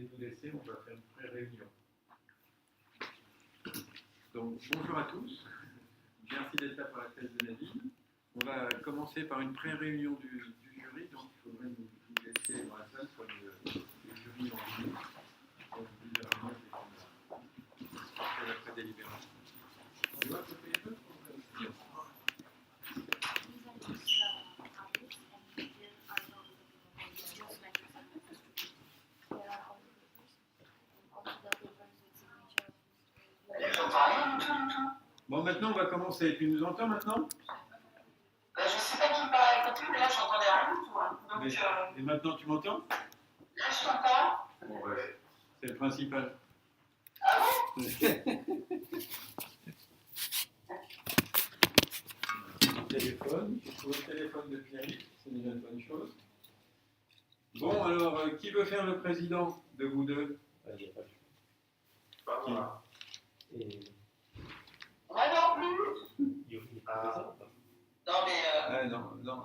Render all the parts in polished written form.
allez nous laisser, on va faire une pré-réunion. Donc, bonjour à tous. Merci d'être là pour la thèse de Naveen. On va commencer par une pré-réunion du jury, donc il faudrait nous laisser dans la salle pour le jury en ligne. Donc, c'est la pré-délibération. Tu vois, ça fait un peu Bon, maintenant, on va commencer. Tu nous entends maintenant? Je ne sais pas qui parle à côté, mais là, j'entendais rien du tout. Donc, Et maintenant, tu m'entends? Là, je t'entends. Bon, ouais. C'est le principal. Ah ouais? Téléphone. Je trouve le téléphone de Pierre-Yves. C'est déjà une bonne chose. Bon, alors, qui veut faire le président de vous deux? Il n'y a pas de choix. Pas moi. Et Moi non plus. il y a ça, Non, mais. Non.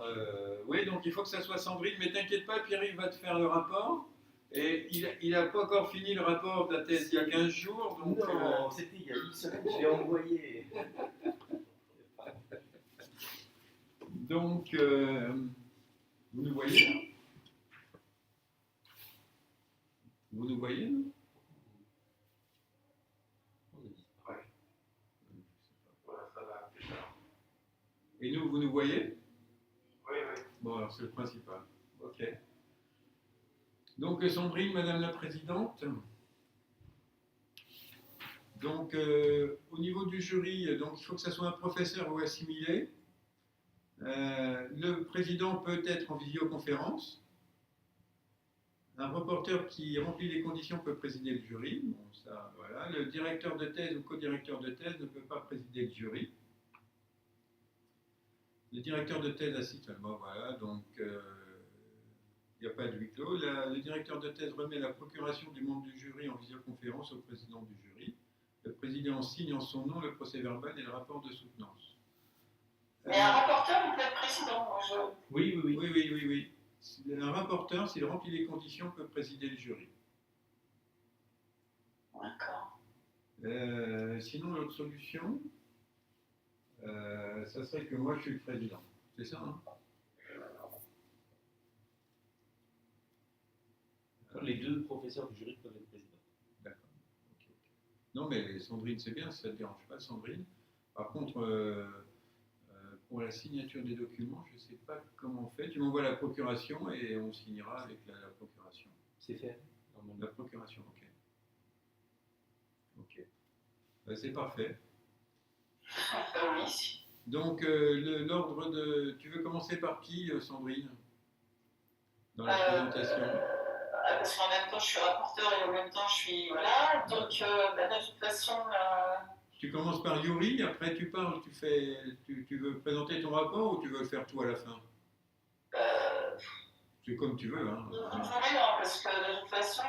Oui, donc il faut que ça soit Sandrine, mais t'inquiète pas, Pierre-Yves va te faire le rapport. Et il n'a pas encore fini le rapport de la thèse il y a 15 jours. Donc, non, c'était il y a une semaine, je l'ai envoyé. Donc, vous nous voyez? Vous nous voyez? Et nous, vous nous voyez? Oui. Bon, alors c'est le principal. Ok. Donc, Sandrine, Madame la Présidente. Donc, au niveau du jury, donc, il faut que ça soit un professeur ou assimilé. Le président peut être en visioconférence. Un reporter qui remplit les conditions peut présider le jury. Bon, ça, voilà. Le directeur de thèse ou co-directeur de thèse ne peut pas présider le jury. Le directeur de thèse assiste seulement, voilà, donc il n'y a pas de huis clos. Le directeur de thèse remet la procuration du membre du jury en visioconférence au président du jury. Le président signe en son nom le procès-verbal et le rapport de soutenance. Mais un rapporteur, il peut être président, moi je. Oui. Un rapporteur, s'il remplit les conditions, peut présider le jury. D'accord. Sinon, l'autre solution, ça serait que moi je suis le président. C'est ça, hein? Les deux professeurs du jury peuvent être présidents. D'accord. Ok. Non, mais Sandrine, c'est bien, si ça ne te dérange pas, Sandrine. Par contre, pour la signature des documents, je ne sais pas comment on fait. Tu m'envoies la procuration et on signera avec la procuration. C'est fait. La procuration, ok. C'est parfait. Oui. Donc, l'ordre de... Tu veux commencer par qui, Sandrine? Dans la présentation. Parce qu'en même temps, je suis rapporteur et en même temps, je suis. Voilà. Donc, de toute façon. Tu commences par Yuri, après tu parles, tu veux présenter ton rapport ou tu veux le faire tout à la fin? C'est comme tu veux, hein. Vous voulez, parce que de toute façon,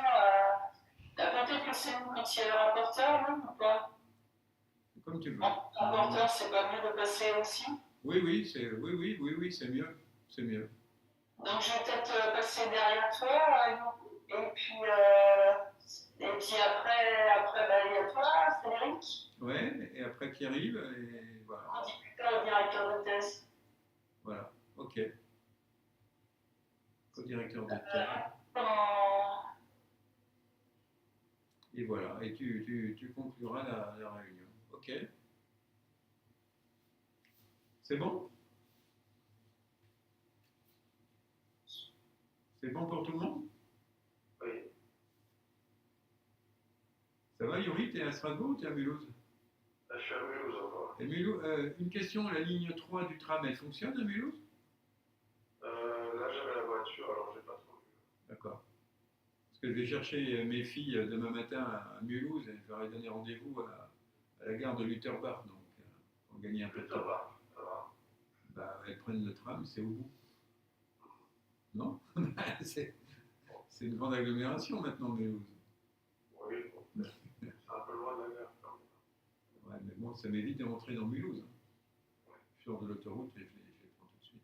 peut-être que c'est nous quand il y a le rapporteur, non, ou pas? C'est comme tu veux. Le rapporteur, c'est pas mieux de passer aussi? Oui, c'est mieux. C'est mieux. Donc je vais peut-être passer derrière toi, et puis après il y a toi, Frédéric. Ouais, et après Pierre-Yves, et voilà. On dit plus tard au directeur de thèse. Voilà, ok. Co-directeur de thèse. Et voilà, et tu concluras la réunion. Ok? C'est bon? C'est bon pour tout le monde? Oui. Ça va, Yuri? T'es à Strasbourg ou t'es à Mulhouse? Là, je suis à Mulhouse encore. Et Mulhouse, une question, la ligne 3 du tram, elle fonctionne à Mulhouse? Là, j'avais la voiture, alors j'ai pas trop vu. D'accord. Parce que je vais chercher mes filles demain matin à Mulhouse et je leur ai donné rendez-vous à la gare de Lutterbach, donc on gagne un peu de temps. Ça va. Bah, elles prennent le tram, c'est au bout. Non? C'est une grande agglomération maintenant, Mulhouse. Oui, bon. C'est un peu loin de la gare quand même. Ouais, mais bon, ça m'évite de rentrer dans Mulhouse. Je sors de l'autoroute et je les prends tout de suite.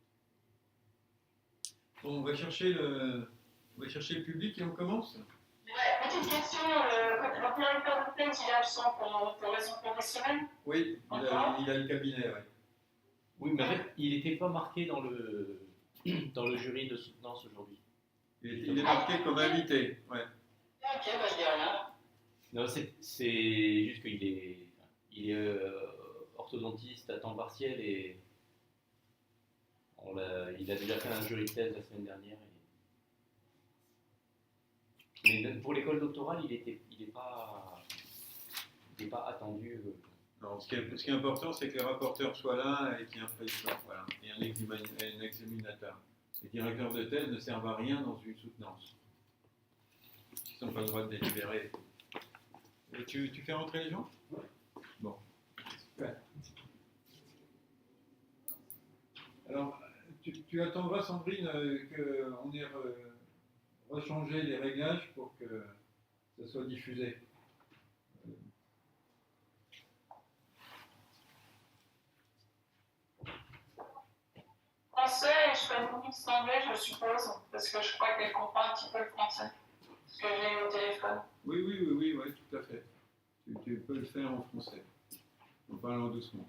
Bon, on va chercher le public et on commence? Ouais, petite question. Le directeur de thèse, il est absent pour raison professionnelle? Oui, il a le cabinet, oui. Oui, mais en fait, il n'était pas marqué dans le, dans le jury de soutenance aujourd'hui. Il est marqué comme invité, ouais. Ok, bah je dis rien. Non, c'est juste il est orthodontiste à temps partiel et il a déjà fait un jury de thèse la semaine dernière. Mais pour l'école doctorale, il n'est pas attendu. Non, ce qui est important, c'est que les rapporteurs soient là et qu'il y ait un président, voilà, et un examinateur. Les directeurs de thèse ne servent à rien dans une soutenance. Ils n'ont pas le droit de délibérer. Et tu fais rentrer les gens? Bon. Super. Alors, tu attendras, Sandrine, qu'on ait rechangé les réglages pour que ça soit diffusé. Français, et je fais une mix d'anglais, je suppose, parce que je crois qu'elle comprend un petit peu le français. Ce que j'ai eu au téléphone. Oui, tout à fait. Tu peux le faire en français, en parlant doucement.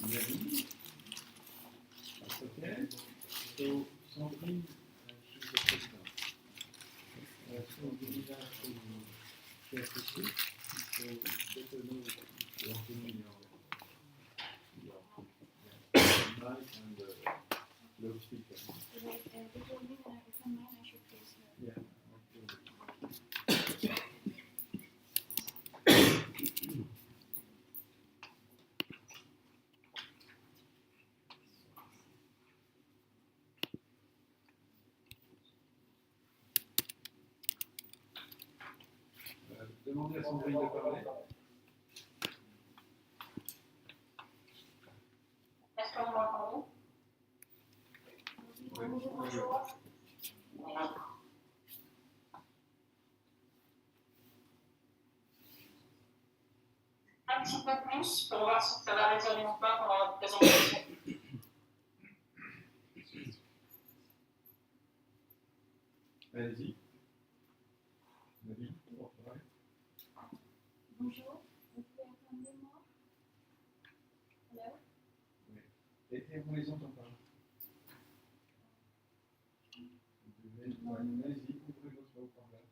Naveen? Okay. So, Sandrine, she's the president. So, we will have to share the seat. So, it's better know if you want to know your mic and loudspeaker. Yeah. Demandez à Sandrine de parler. Est-ce que vous m'entendez? Bonjour. Voilà. Un petit peu plus pour voir si ça va résonner ou pas pendant votre présentation. Allez-y. Naveen, pour parler. Bonjour, vous pouvez entendre moi? Hello? Et on les entend pas. Allez-y, ouvrez votre haut-parleur.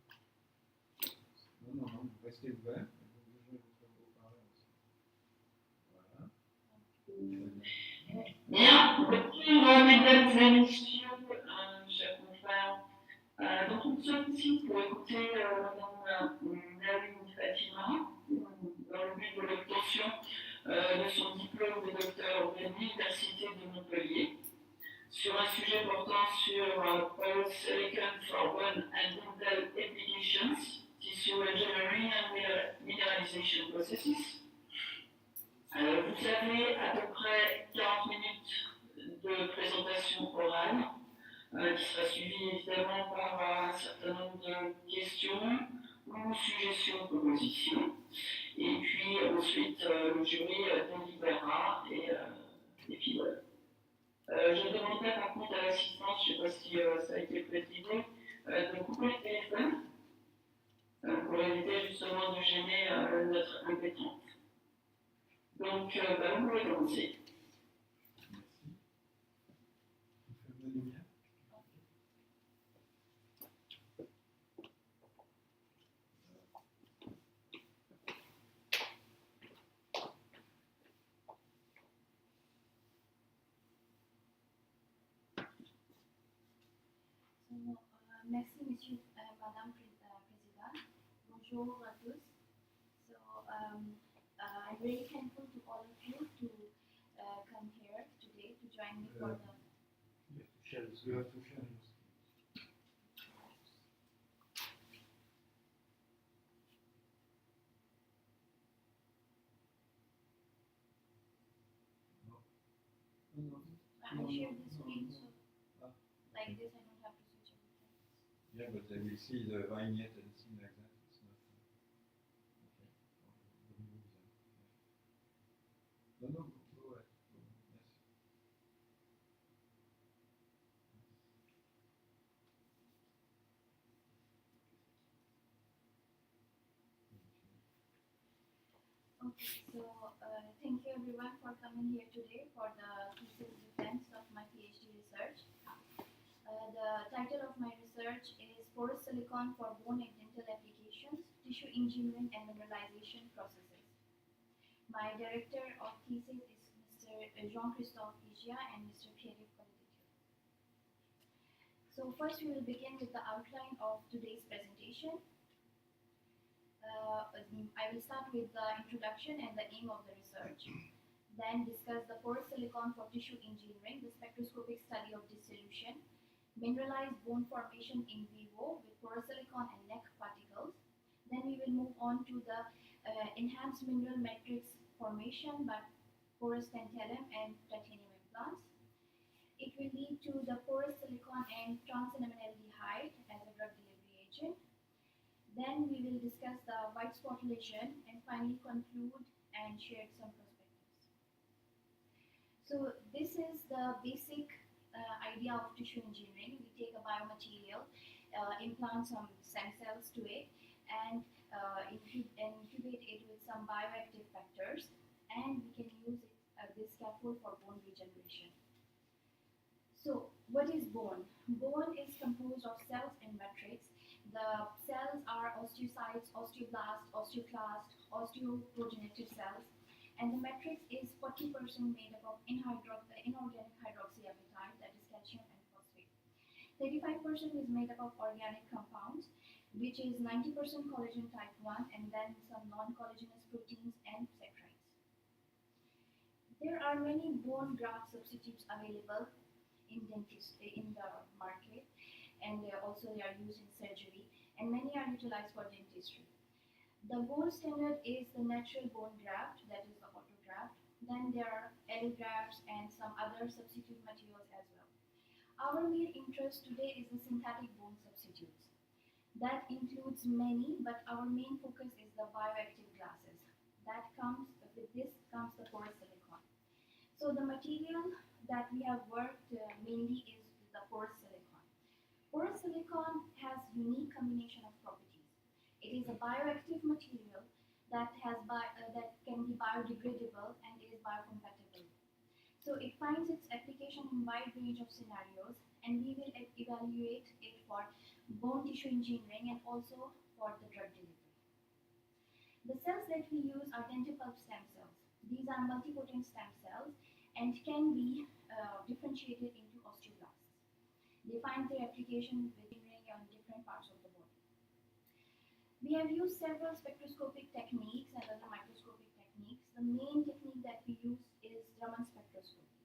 Non, vous restez ouvert. Vous ouvrez votre haut-parleur aussi. Voilà. Bien, bonjour mesdames et messieurs, chers confrères. Donc nous sommes ici pour écouter Madame Naveen Fatima dans le but de l'obtention de son diplôme de docteur de l'Université de Montpellier sur un sujet portant sur polysilicon for bone and dental applications, tissue engineering and mineralization processes. Vous avez à peu près 40 minutes de présentation orale, qui sera suivie évidemment par un certain nombre de questions ou suggestions, propositions. Et puis ensuite, le jury délibérera et puis voilà. Je demanderai par contre à l'assistance, je ne sais pas si ça a été précisé, de couper le téléphone pour éviter justement de gêner notre impétrante. Donc, vous pouvez commencer. Merci. Fermez la lumière. Merci, monsieur, madame présidente. Bonjour à tous. So, I'm really thankful to all of you to come here today to join me for the. You have to share your screen. share the screen so Ah. like this I don't have to switch everything. Yeah, but they will see the vignette and things like that. It's not. Okay. No, no, go ahead. Yes. Okay, so thank you everyone for coming here today for the thesis defense of my PhD research. The title of my research is Porous Silicon for Bone and Dental Applications, Tissue Engineering and Mineralization Processes. My director of thesis is Mr. Jean-Christophe Igia and Mr. Pierre-Yves. So first we will begin with the outline of today's presentation. I will start with the introduction and the aim of the research, then discuss the porous silicon for tissue engineering, the spectroscopic study of dissolution, mineralized bone formation in vivo with porous silicon and neck particles. Then we will move on to the enhanced mineral matrix formation by porous tantalum and titanium implants. It will lead to the porous silicon and transaminaldehyde as a drug delivery agent. Then we will discuss the white spot lesion and finally conclude and share some perspectives. So this is the basic idea of tissue engineering. We take a biomaterial, implant some stem cells to it, and incubate it with some bioactive factors, and we can use it, this scaffold for bone regeneration. So what is bone? Bone is composed of cells and matrix. The cells are osteocytes, osteoblasts, osteoclasts, osteoprogenitive cells, and the matrix is 40% made up of inorganic hydroxyapatite, that is calcium and phosphate. 35% is made up of organic compounds, which is 90% collagen type 1 and then some non-collagenous proteins and saccharides. There are many bone graft substitutes available in the market, and they are used in surgery, and many are utilized for dentistry. The gold standard is the natural bone graft, that is the autograft. Then there are allografts and some other substitute materials as well. Our main interest today is the synthetic bone substitutes. That includes many, but our main focus is the bioactive glasses. With this comes the porous silicon. So the material that we have worked mainly is the porous silicon. Porous silicon has unique combination of properties. It is a bioactive material that can be biodegradable and is biocompatible. So it finds its application in wide range of scenarios, and we will evaluate it for bone tissue engineering and also for the drug delivery. The cells that we use are dental pulp stem cells. These are multipotent stem cells and can be differentiated into osteoblasts. They find their application on different parts of the body. We have used several spectroscopic techniques and other microscopic techniques. The main technique that we use is Raman spectroscopy.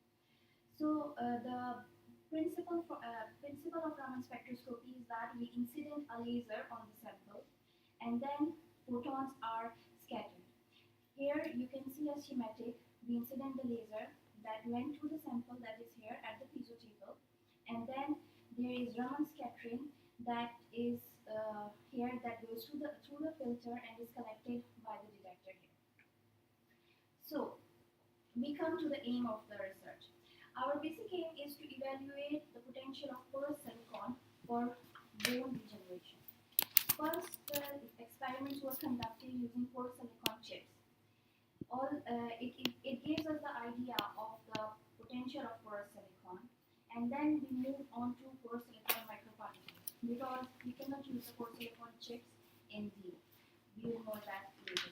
So the principle of Raman spectroscopy is that we incident a laser on the sample, and then photons are scattered. Here you can see a schematic. We incident the laser that went to the sample that is here at the piezo table, and then there is Raman scattering that is here, that goes through the filter and is collected by the detector here. So we come to the aim of the research. Our basic aim is to evaluate the potential of porous silicon for bone regeneration. First, experiments were conducted using porous silicon chips. It gives us the idea of the potential of porous silicon, and then we move on to porous silicon microparticles, because we cannot use the porous silicon chips in vivo. We will know that later.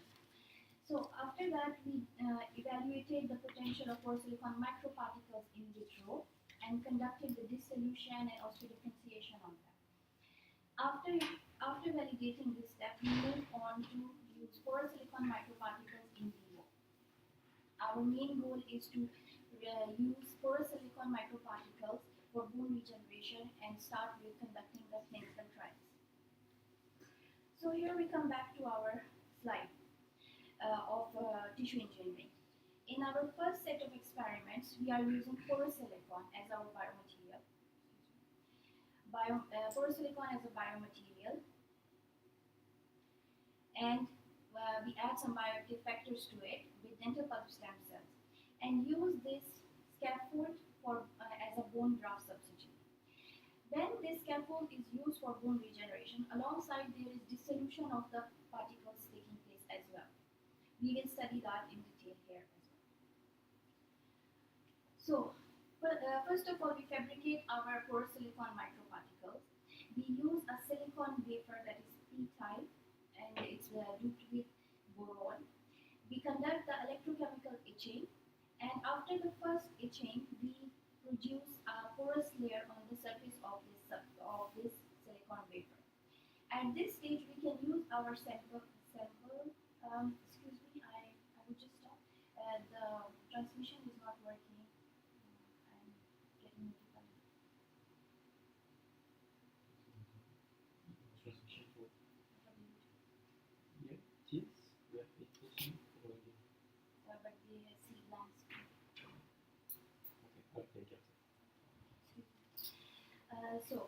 So after that, we evaluated the potential of porous silicon microparticles in vitro and conducted the dissolution and osteodifferentiation on them. After validating this step, we move on to use porous silicon microparticles in vivo. Our main goal is to use porous silicon microparticles for bone regeneration and start with conducting the clinical trials. So here we come back to our slide of tissue engineering. In our first set of experiments, we are using porosilicon as our biomaterial. Porosilicon as a biomaterial, and we add some bioactive factors to it with dental pulp stem cells, and use this scaffold as a bone graft substitute. When this scaffold is used for bone regeneration, alongside there is dissolution of the particles taking place as well. We will study that in detail here as well. So, first of all, we fabricate our porosilicon microparticles. We use a silicon wafer that is p-type, and it's doped with boron. We conduct the electrochemical etching, and after the first etching, we produce a porous layer on the surface of this silicon wafer. At this stage, we can use our sample. Excuse me, I would just stop. The transmission is not working. I'm getting notified. Transmission for Teams, we have it also for the. But they see blank screen. Okay, I'll take it. So,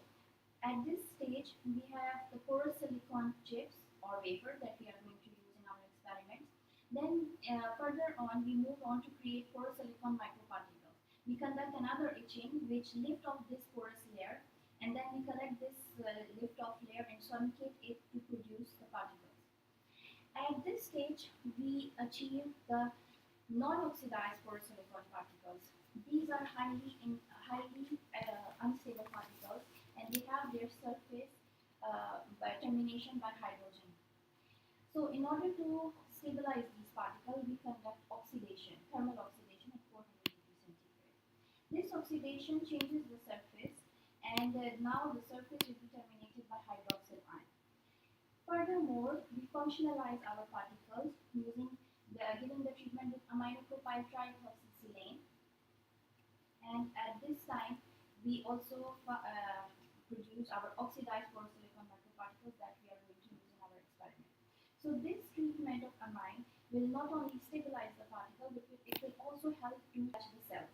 at this stage, we have the porosilicon chips or wafer that we are going to use in our experiments. Then, further on, we move on to create porosilicon microparticles. We conduct another etching which lift off this porous layer, and then we collect this lift off layer and sonicate it to produce the particles. At this stage, we achieve the non-oxidized porosilicon particles. These are highly unstable particles, and they have their surface by termination by hydrogen. So, in order to stabilize these particles, we conduct oxidation, thermal oxidation at 400 degrees centigrade. This oxidation changes the surface, and now the surface will be terminated by hydroxyl ion. Furthermore, we functionalize our particles giving the treatment with aminopropyl trihydroxysilane. And at this time, we also produce our oxidized porosilicon microparticles that we are going to use in our experiment. So this treatment of amine will not only stabilize the particle, but it will also help to touch the cells.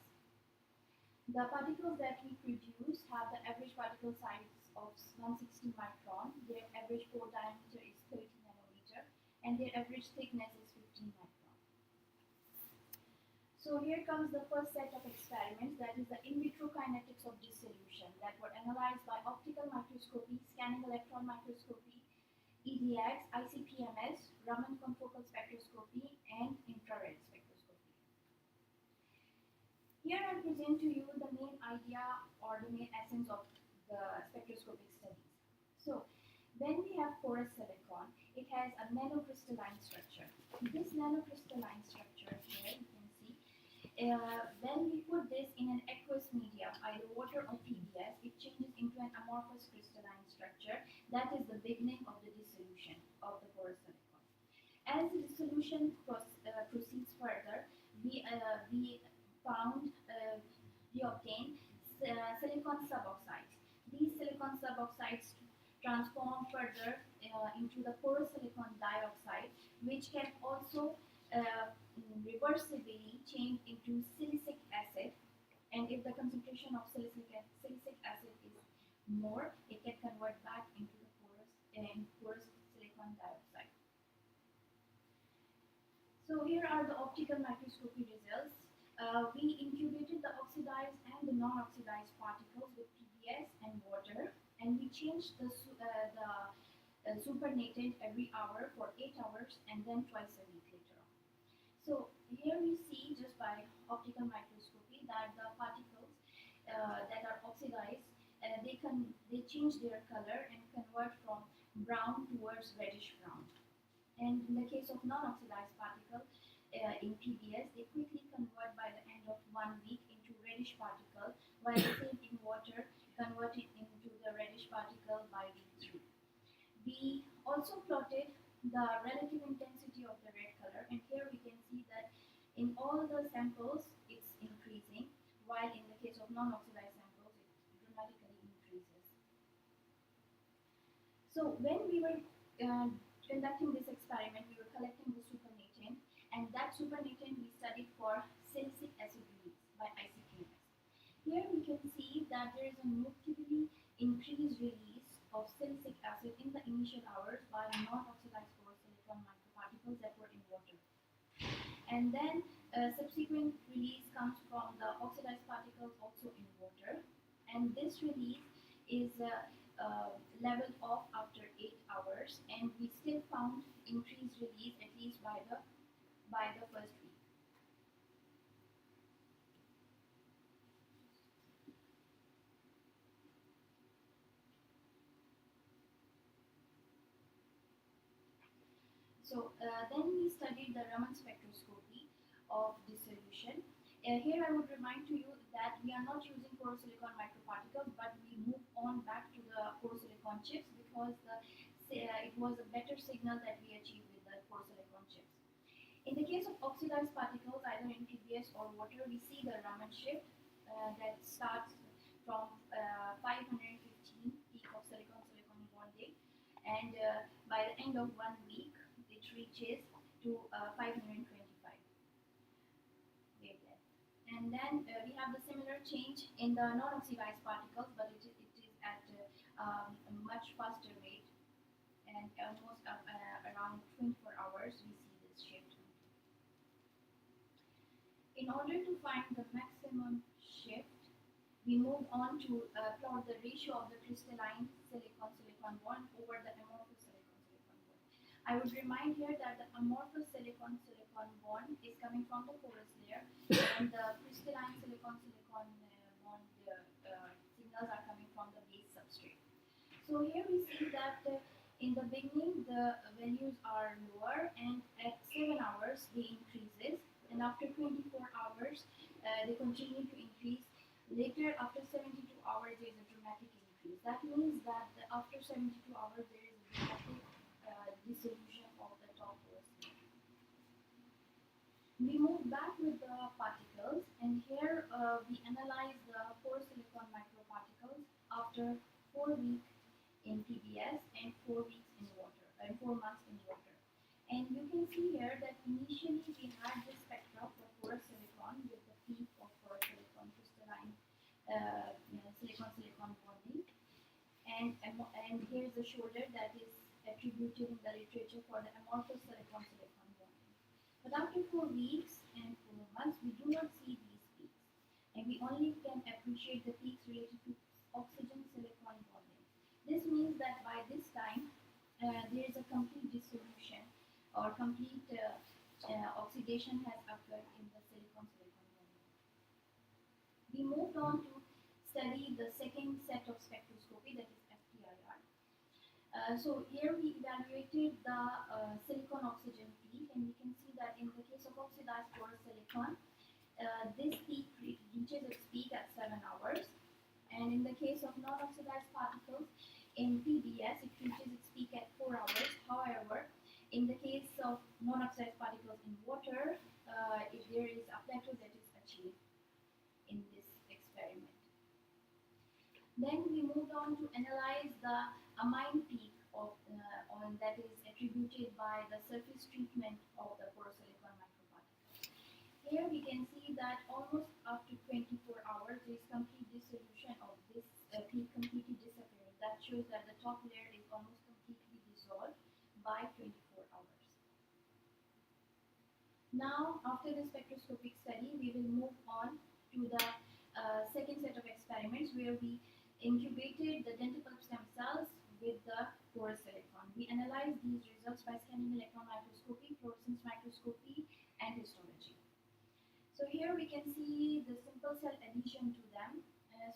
The particles that we produce have the average particle size of 160 micron. Their average pore diameter is 30 nanometer, and their average thickness is 15 micron. So here comes the first set of experiments, that is the in vitro kinetics of dissolution, that were analyzed by optical microscopy, scanning electron microscopy, EDX, ICP-MS, Raman confocal spectroscopy, and infrared spectroscopy. Here I present to you the main idea or the main essence of the spectroscopic studies. So, when we have porous silicon, it has a nanocrystalline structure. This nanocrystalline structure here, you can see, when we put this in an aqueous medium, either water or PBS, it changes into an amorphous crystalline structure. That is the beginning of the dissolution of the porous silicon. As the dissolution proceeds further, we obtain silicon suboxides. These silicon suboxides transform further into the porosilicon dioxide, which can also reversibly change into silicic acid. And if the concentration of silicic acid is more, it can convert back into the porous silicon dioxide. So here are the optical microscopy results. We incubated the oxidized and the non-oxidized particles with PBS and water, and we changed the supernatant every hour for 8 hours and then twice a week later on. So here we see just by optical microscopy that the particles that are oxidized, they change their color and convert from brown towards reddish brown. And in the case of non-oxidized particle, in PBS, they quickly convert by the end of 1 week into reddish particle, while the same in water converted into the reddish particle by week 3. We also plotted the relative intensity of the red color, and here we can see that in all the samples it's increasing, while in the case of non-oxidized samples it dramatically increases. So when we were conducting this experiment, we were collecting the supernatant, and that supernatant we studied for silicic acid release by ICQS. Here we can see that there is a notably increased release of silicic acid in the initial hours by non-oxidized porosilicon microparticles that were in water. And then subsequent release comes from the oxidized particles also in water. And this release is leveled off after 8 hours, and we still found increased release at least by the first week. So then we studied the Raman spectroscopy of dissolution. Here I would remind to you that we are not using porosilicon microparticles, but we move on back to the porosilicon chips because it was a better signal that we achieved with the porosilicon chips. In the case of oxidized particles, either in PBS or water, we see the Raman shift that starts from 515 peak of silicon-silicon bonding, and by the end of 1 week, it reaches to 525 wavelength. And then we have the similar change in the non-oxidized particles, but it is at a much faster rate, and almost around 24 hours we see this shift. In order to find the maximum shift, we move on to plot the ratio of the crystalline silicon-silicon bond over the amorphous silicon-silicon bond. I would remind here that the amorphous silicon-silicon bond is coming from the porous layer, and the crystalline silicon-silicon bond signals are coming from the base substrate. So here we see that in the beginning the values are lower, and at 7 hours they increases, and after 24 hours they continue to increase. Later, after 72 hours, there is a dramatic increase. That means that after 72 hours there is a dramatic dissolution of the top porous layer. We move back with the particles, and here we analyze the porosilicon microparticles after 4 weeks in PBS and 4 weeks in water, and 4 months in water. And you can see here that initially we had this spectra for porous silicon with the peak of porous silicon crystalline silicon-silicon bonding, and here is the shoulder that is attributed in the literature for the amorphous silicon-silicon bonding. But after 4 weeks and 4 months, we do not see these peaks, and we only can appreciate the peaks related to oxygen-silicon bonding. This means that by this time, there is a complete dissolution or complete oxidation has occurred in the silicon-silicon bonding. We moved on to study the second set of spectroscopy, that is FTIR. So here we evaluated the silicon-oxygen peak, and we can see that in the case of oxidized porous silicon, this peak reaches its peak at 7 hours, and in the case of non-oxidized particles in PBS, it reaches its peak at 4 hours. However, in the case of non-oxidized particles in water, there is a plateau that is achieved in this experiment. Then we moved on to analyze the amine peak of that is attributed by the surface treatment of the porosilicon microparticles. Here we can see that almost after 24 hours, there is complete dissolution of this peak, completely disappearing. That shows that the top layer is almost completely dissolved by 24 hours. Now, after the spectroscopic study, we will move on to the second set of experiments where we incubated the dental pulp stem cells with the porous silicon. We analyzed these results by scanning electron microscopy, fluorescence microscopy, and histology. So here we can see the simple cell adhesion to them.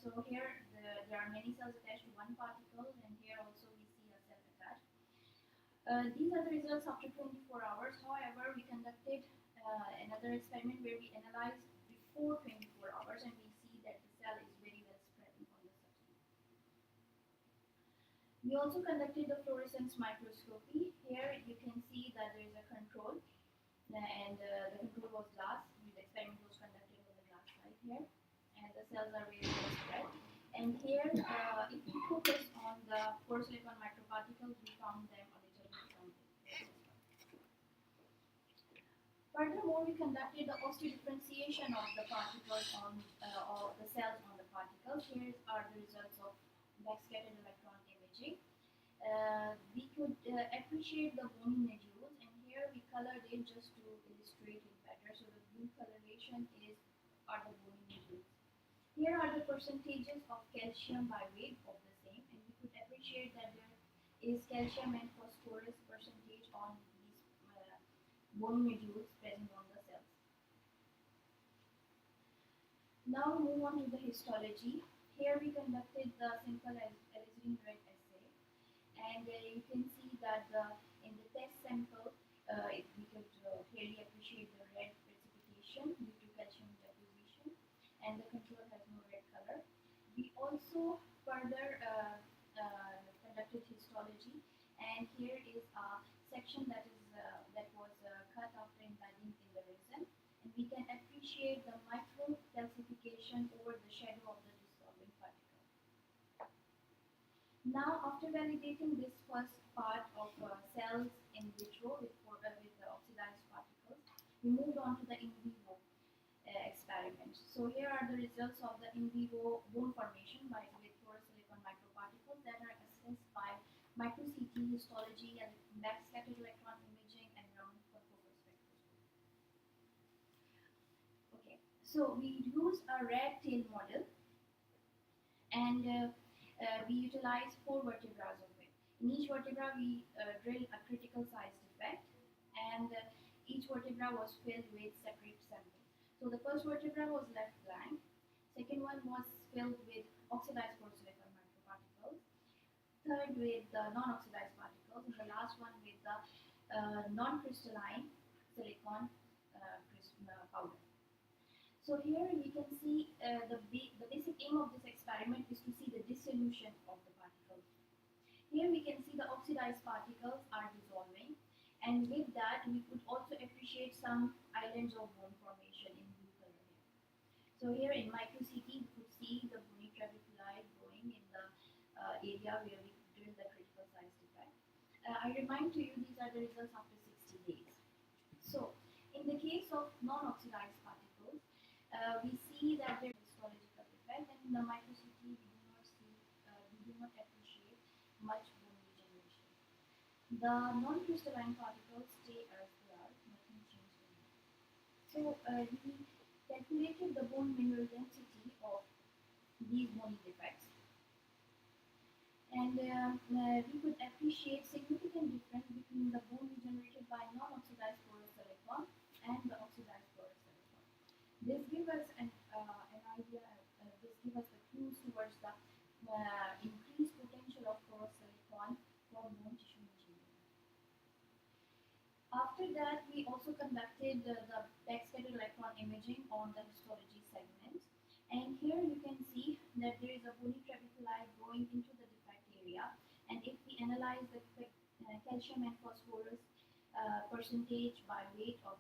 So here there are many cells attached to one particle, and here also we see a cell attached. These are the results after 24 hours. However, we conducted another experiment where we analyzed before 24 hours, and we see that the cell is very well spread on the substrate. We also conducted the fluorescence microscopy. Here you can see that there is a control, and the control was glass. The experiment was conducted on the glass slide here, and the cells are very well spread. And here, if we focus on the porosilicon microparticles, we found them a little bit from this. Furthermore, we conducted the osteodifferentiation of the particles or the cells on the particles. Here are the results of backscattered electron imaging. We could appreciate the bony nodules, and here we colored it just to illustrate it better. So the blue coloration are the bony nodules. Here are the percentages of calcium by weight of the same, and we could appreciate that there is calcium and phosphorus percentage on these bony nodules present on the cells. Now move on to the histology. Here we conducted the simple eliciting red assay, and you can see that in the test sample, we could clearly appreciate the red precipitation due to calcium deposition, and the control has no red color. We also further conducted histology, and here is a section that was cut after embedding in the resin, and we can appreciate the micro calcification over the shadow of the dissolving particle. Now, after validating this first part of cells in vitro with the oxidized particles, we moved on to the in vivo experiment. So here are the results of the in vivo bone formation with porous silicon microparticles that are assessed by micro-CT histology and backscattered electron imaging and ground focus spectroscopy. Okay, so we used a rat tail model, and we utilized 4 vertebrae of it. In each vertebra, we drilled a critical size defect, and each vertebra was filled with separate samples. So the first vertebra was left blank, second one was filled with oxidized porcelain microparticles, third with the non-oxidized particles, and the last one with the non-crystalline silicon powder. So here we can see the basic aim of this experiment is to see the dissolution of the particles. Here we can see the oxidized particles are dissolving, and with that we could also appreciate some islands of bone formation in blue color here. So here in micro-CT we could see the bony trabeculi growing in the area where we drilled the critical size defect. I remind to you these are the results after 60 days. So in the case of non-oxidized particles, we see that there is histological effect, and in the micro-CT we do not appreciate much bone regeneration. The non-crystalline particles stay as they are, nothing changes in them. So we calculated the bone mineral density of these bony defects, and we could appreciate significant difference between the bone regenerated by non-oxidized porous silicon and the oxidized porous silicon. This gives us an idea. This gives us the clues towards the increased potential of porous silicon for bone tissue engineering. After that, we also conducted the backscattered electron imaging on the histology segment, and here you can see that there is a bony trabeculi going into the defect area, and if we analyze the calcium and phosphorus percentage by weight of